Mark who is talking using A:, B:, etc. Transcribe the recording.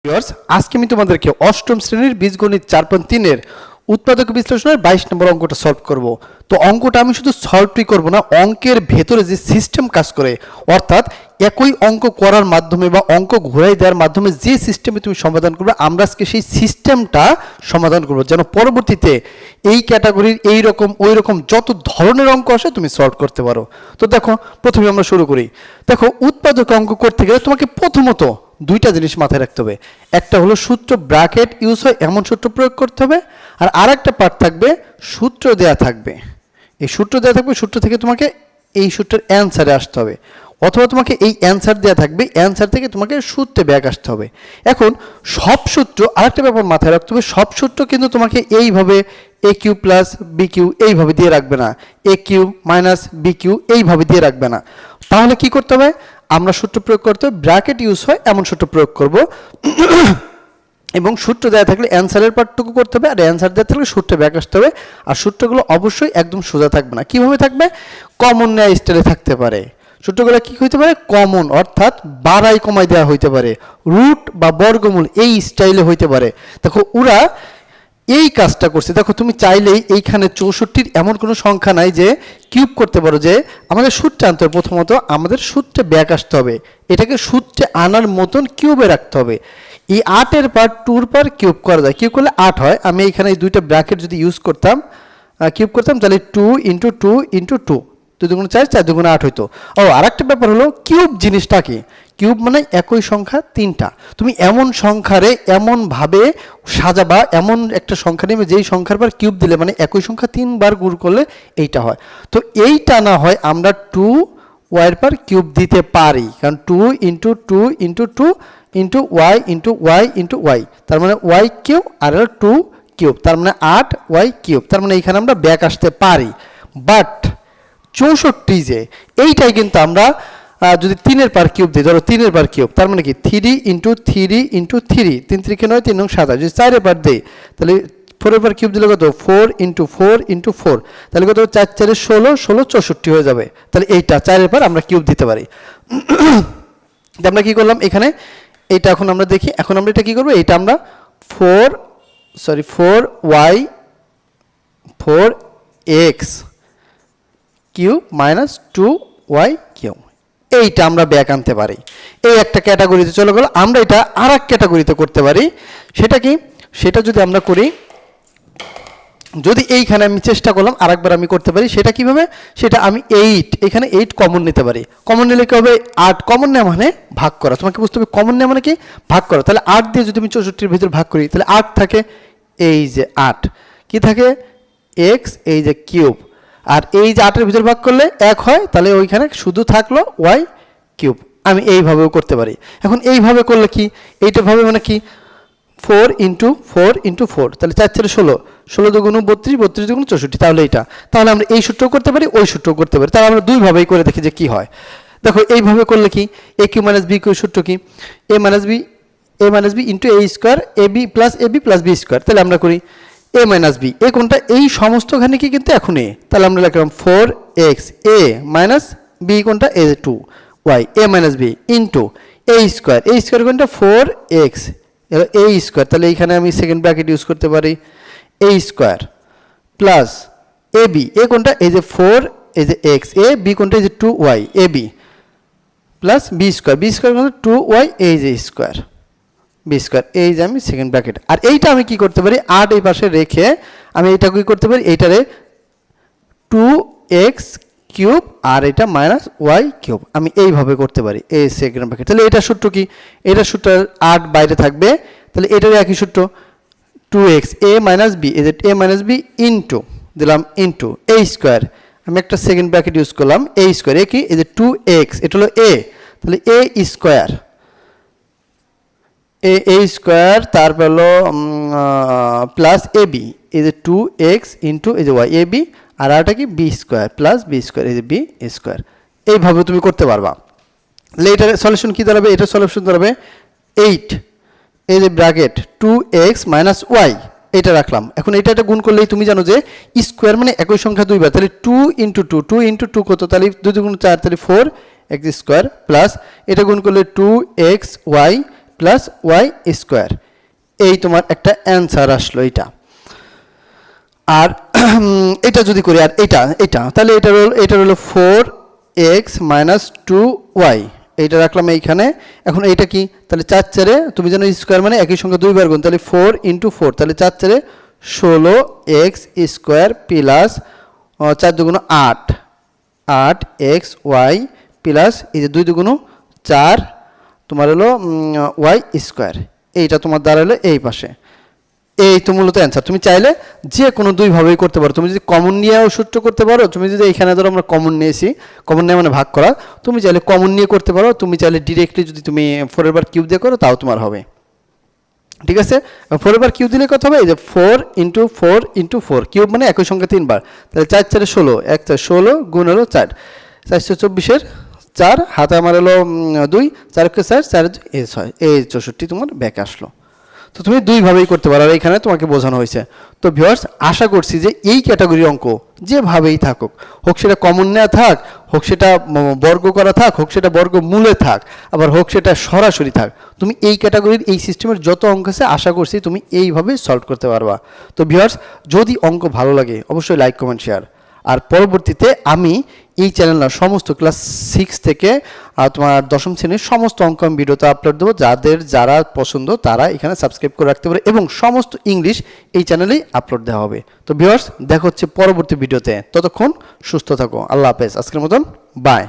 A: Viewers, আজকে আমি তোমাদেরকে অষ্টম শ্রেণীর বীজগণিত 4.3 এর উৎপাদক বিশ্লেষণের 22 নম্বর অঙ্কটা সলভ করব। তো অঙ্কটা আমি শুধু সলভই করব না, অঙ্কের ভেতরে যে সিস্টেম কাজ করে, অর্থাৎ একই অঙ্ক করার মাধ্যমে বা অঙ্ক ঘুরাই দেওয়ার মাধ্যমে যে সিস্টেমে তুমি সমাধান করবে, আমরা আজকে সেই সিস্টেমটা সমাধান করব, যেন পরবর্তীতে এই ক্যাটাগরির এই রকম ওই রকম যত ধরনের অঙ্ক আসে তুমি সলভ করতে পারো। তো দেখো, প্রথমে আমরা শুরু করি। দেখো, উৎপাদক অঙ্ক করতে গেলে তোমাকে প্রথমত দুইটা জিনিস মাথায় রাখতে হবে। একটা হলো সূত্র, ব্র্যাকেট ইউজ হয় এমন সূত্র প্রয়োগ করতে হবে, আর আরেকটা পার্ট থাকবে সূত্র দেয়া থাকবে। এই সূত্র দেয়া থাকবে, সূত্র থেকে তোমাকে এই সূত্রের অ্যান্সারে আসতে হবে, অথবা তোমাকে এই অ্যান্সার দেওয়া থাকবে, অ্যান্সার থেকে তোমাকে সূত্রে ব্যাক আসতে হবে। এখন সব সূত্র, আরেকটা ব্যাপার মাথায় রাখতে হবে, সব সূত্র কিন্তু তোমাকে এইভাবে এ কিউ প্লাস বি কিউ এইভাবে দিয়ে রাখবে না, এ কিউ মাইনাস বি কিউ এইভাবে দিয়ে রাখবে না। তাহলে কি করতে হবে? আমরা সূত্র প্রয়োগ করতে হবে, ব্র্যাকেট ইউজ হয় এমন সূত্র প্রয়োগ করব, এবং সূত্র দেওয়া থাকলে অ্যান্সারের পার্টটুকু করতে হবে, আর অ্যান্সার দেওয়া থাকলে সূত্রে ব্যাক আসতে হবে। আর সূত্রগুলো অবশ্যই একদম সোজা থাকবে না, কীভাবে থাকবে? কমন নেয়া স্টাইলে থাকতে পারে। সূত্রগুলো কী হইতে পারে? কমন, অর্থাৎ বাড়াই কমাই দেওয়া হইতে পারে, রুট বা বর্গমূল এই স্টাইলে হইতে পারে। দেখো, ওরা এই কাজটা করছে। দেখো, তুমি চাইলেই এইখানে 64-র এমন কোনো সংখ্যা নাই যে কিউব করতে পারো, যে আমাদের সূত্রে আনতে হবে। প্রথমত আমাদের সূত্রে ব্যাক আসতে হবে, এটাকে সূত্রে আনার মতন কিউবে রাখতে হবে। এই 8-এর পার 2-র পার কিউব করা যায়, কিউব করলে 8 হয়। আমি এইখানে এই দুইটা ব্র্যাকেট যদি ইউজ করতাম, কিউব করতাম, তাহলে 2 ইন্টু 2 ইন্টু 2, 2 দুগুণ 4, 4 দুগুণ 8 হইতো। ও, আর একটা ব্যাপার হলো কিউব জিনিসটা কি? কিউব মানে একই সংখ্যা তিনটা। তুমি এমন সংখ্যারে এমনভাবে সাজাবা, এমন একটা সংখ্যা নেবে যেই সংখ্যার পর কিউব দিলে মানে একই সংখ্যা 3 বার গুণ করলে এইটা হয়। তো এইটা না হয় আমরা 2 ওয়াইয়ের পর কিউব দিতে পারি, কারণ 2 into 2 into 2 into y into y into y, তার মানে ওয়াই কিউব, আর 2 কিউব, তার মানে 8 ওয়াই কিউব। তার মানে এইখানে আমরা ব্যাক আসতে পারি। বাট 64 যে এইটাই কিন্তু আমরা যদি 3-এর পার কিউব দিই, ধরো 3-এর পার কিউব, তার মানে কি 3 ইন্টু 3 ইন্টু 3, 3 3 9, 3 9 7। যদি 4-এর পার দিই, তাহলে 4-এর পার কিউব দিলে কত? 4 ইন্টু 4 ইন্টু 4, তাহলে কত? 4 4 16, 16 64 হয়ে যাবে। তাহলে এইটা 4-এর পার আমরা কিউব দিতে পারি। আমরা কি করলাম এখানে? এইটা এখন আমরা দেখি, এখন আমরা এটা কি করবো? এইটা আমরা 4x cube minus 2y cube, এইটা আমরা ব্যাক আনতে পারি। এই একটা ক্যাটাগরিতে চলে গেল। আমরা এটা আর এক ক্যাটাগরিতে করতে পারি। সেটা কি? সেটা যদি আমরা করি, যদি এইখানে আমি চেষ্টা করলাম আরেকবার আমি করতে পারি। সেটা কিভাবে? সেটা আমি 8, এখানে 8 কমন নিতে পারি। কমন নিলে কি হবে? 8 কমন নেওয়া মানে ভাগ করা। তোমাকে বুঝতে হবে কমন নেওয়া মানে কি? ভাগ করা। তাহলে 8 দিয়ে যদি আমি 64-এর ভিতরে ভাগ করি, তাহলে 8 থাকে, এই যে 8 কি থাকে? x, এই যে কিউব, আর এই যে 8-এর ভিতরে ভাগ করলে 1 হয়, তাহলে ওইখানে শুধু থাকলো y কিউব। আমি এইভাবেও করতে পারি। এখন এইভাবে করলে কি? এইটা ভাবে মানে কি? 4 ইন্টু 4 ইন্টু 4, তাহলে 4 4 16, 16 দুগুণ 32, 32 দুগুণ 64, তাহলে এইটা। তাহলে আমরা এই সূত্রও করতে পারি, ওই সূত্রও করতে পারি। তাহলে আমরা দুইভাবেই করে দেখি যে কি হয়। দেখো, এইভাবে করলে কি? এ কিউ মাইনাস বি কিউ সূত্র কি? এ মাইনাস বি ইন্টু এ স্কোয়ার, এ বি প্লাস বি স্কোয়ার। তাহলে আমরা করি এ মাইনাস বি, এ কোনটা? এই সমস্তখানে কি কিন্তু এখন এ, তাহলে আমরা লিখলাম 4x এ মাইনাস বি কোনটা? এ 2y এ মাইনাস বি ইন্টু এ স্কোয়ার, এই স্কোয়ার কোনটা? 4x এ স্কোয়ার, তাহলে এইখানে আমি সেকেন্ড ব্র্যাকেট ইউজ করতে পারি, এ স্কোয়ার প্লাস এ বি, এ কোনটা? এই যে 4, এই যে x, এ বি কোনটা? এই যে 2y a b plus b square, b square কোনটা? 2y এই যে স্কোয়ার, বি স্কোয়ার, এই যে আমি সেকেন্ড ব্র্যাকেট। আর এইটা আমি কি করতে পারি? 8 এই পাশে রেখে আমি এইটা কি করতে পারি? এইটারে 2x কিউব আর এটা মাইনাস ওয়াই কিউব, আমি এইভাবে করতে পারি, এই সেকেন্ড ব্র্যাকেট। তাহলে এটা সূত্র কি? এটা সূত্র 8 বাইরে থাকবে, তাহলে এটারও একই সূত্র, 2x এ মাইনাস বি, এই যে এ মাইনাস বি ইন্টু দিলাম ইন্টু এ স্কোয়ার, আমি একটা সেকেন্ড ব্র্যাকেট ইউজ করলাম, এ স্কোয়ার, এ কি? এই যে 2x, এটা হলো এ, তাহলে এ স্কোয়ার, এ স্কোয়ার, তারপর হলো প্লাস এ বি, এই যে 2x ইন্টু এই যে ওয়াই এ বি, আর আরটা কি? B square plus b square, এই যে বি স্কোয়ার। এইভাবে তুমি করতে পারবা। তাহলে এটার সলিউশন কী দাঁড়াবে? এটার সলিউশন দাঁড়াবে 8, এই যে ব্র্যাকেট 2x মাইনাস ওয়াই, এটা রাখলাম। এখন এটা গুণ করলেই তুমি জানো যে স্কোয়ার মানে একই সংখ্যা দুইবার, তাহলে 2 ইন্টু 2, 2 ইন্টু 2 কত? তাহলে 2 2 গুণ 4, তাহলে 4x স্কোয়ার প্লাস এটা গুণ করলে 2xy প্লাস ওয়াই স্কোয়ার। এই তোমার একটা অ্যান্সার আসলো এটা। আর এটা যদি করি আর এটা তাহলে এটার হলো 4x মাইনাস 2y, এইটা রাখলাম এইখানে। এখন এইটা কি, তাহলে 4 4 তুমি জানো স্কোয়ার মানে একই সঙ্গে দুইবার গুণ, তাহলে 4 ইন্টু 4, তাহলে 4 4 16x স্কোয়ার প্লাস 4 দুগুণ 8, 8xy প্লাস এই যে 2 দুগুণ 4 তোমার হলো ওয়াই স্কোয়ার। এইটা তোমার দাঁড়ালো এই পাশে। এই তো মূলত অ্যান্সার। তুমি চাইলে যে কোনো দুইভাবেই করতে পারো। তুমি যদি কমন নিয়েও সূত্র করতে পারো, তুমি যদি এইখানে ধরো আমরা কমন নিয়েছি, কমন নিয়ে মানে ভাগ করা, তুমি চাইলে কমন নিয়ে করতে পারো, তুমি চাইলে ডিরেক্টলি যদি তুমি 4 বার কিউব দিয়ে করো তাও তোমার হবে। ঠিক আছে, 4 বার কিউব দিলে কত হবে, এই যে 4 ইন্টু 4 ইন্টু 4, কিউব মানে একই সংখ্যা 3 বার, তাহলে 4 4 16, 1 4 16 গুণ হলো 4, 424 4, হাতে আমার হলো 2, 4 4 4 এই 6, এই 64 তোমার ব্যাক আসলো। তো তুমি দুইভাবেই করতে পারো, আর এখানে তোমাকে বোঝানো হয়েছে। তো ভিউয়ার্স, আশা করছি যে এই ক্যাটাগরির অঙ্ক যেভাবেই থাকুক, হোক সেটা কমন নেওয়া থাক, হোক সেটা বর্গ করা থাক, হোক সেটা বর্গমূলে থাক, আবার হোক সেটা সরাসরি থাক, তুমি এই ক্যাটাগরির এই সিস্টেমের যত অঙ্ক আছে আশা করছি তুমি এইভাবে সলভ করতে পারবা। তো ভিউয়ার্স, যদি অঙ্ক ভালো লাগে অবশ্যই লাইক কমেন্ট শেয়ার। আর পরবর্তীতে আমি এই চ্যানেলে সমস্ত ক্লাস 6 থেকে তোমার 10ম শ্রেণীর সমস্ত অঙ্ক আমি ভিডিওতে আপলোড দেবো। যারা পছন্দ তারা এখানে সাবস্ক্রাইব করে রাখতে পারে, এবং সমস্ত ইংলিশ এই চ্যানেলেই আপলোড দেওয়া হবে। তো ভিউয়ার্স, দেখা হচ্ছে পরবর্তী ভিডিওতে, ততক্ষণ সুস্থ থাকো, আল্লাহ হাফেজ, আজকের মতন বাই।